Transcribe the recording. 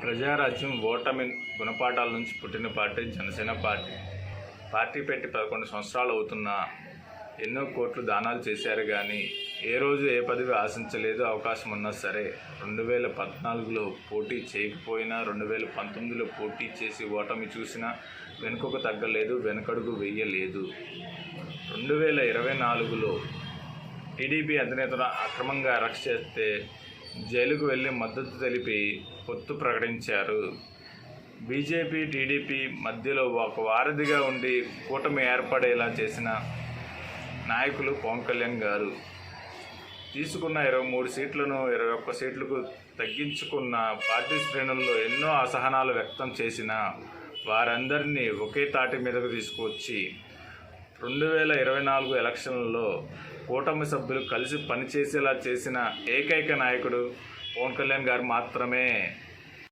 ప్రజారాజ్యం ఓటమి గుణపాఠాల నుంచి పుట్టిన పార్టీ జనసేన పార్టీ. పార్టీ పెట్టి 11 సంవత్సరాలు అవుతున్నా ఎన్నో కోట్లు దానాలు చేశారు కానీ ఏ రోజు ఏ పదవి ఆశించలేదు. అవకాశం ఉన్నా సరే 2014లో పోటీ చేయకపోయినా 2019లో పోటీ చేసి ఓటమి చూసినా వెనుకకు తగ్గలేదు, వెనకడుగు వేయలేదు. 2024లో టీడీపీ అధినేతను అక్రమంగా అరెస్ట్ చేస్తే జైలుకు వెళ్లి మద్దతు తెలిపి పొత్తు ప్రకటించారు. బీజేపీ టీడీపీ మధ్యలో ఒక వారధిగా ఉండి కూటమి ఏర్పడేలా చేసిన నాయకులు పవన్ కళ్యాణ్ గారు. తీసుకున్న 23 సీట్లను 21 సీట్లకు తగ్గించుకున్న పార్టీ శ్రేణుల్లో ఎన్నో అసహనాలు వ్యక్తం చేసిన వారందరినీ ఒకే తాటి మీదకు తీసుకువచ్చి 2024 ఎలక్షన్లలో కూటమి సభ్యులు కలిసి పనిచేసేలా చేసిన ఏకైక నాయకుడు పవన్ కళ్యాణ్ గారు మాత్రమే.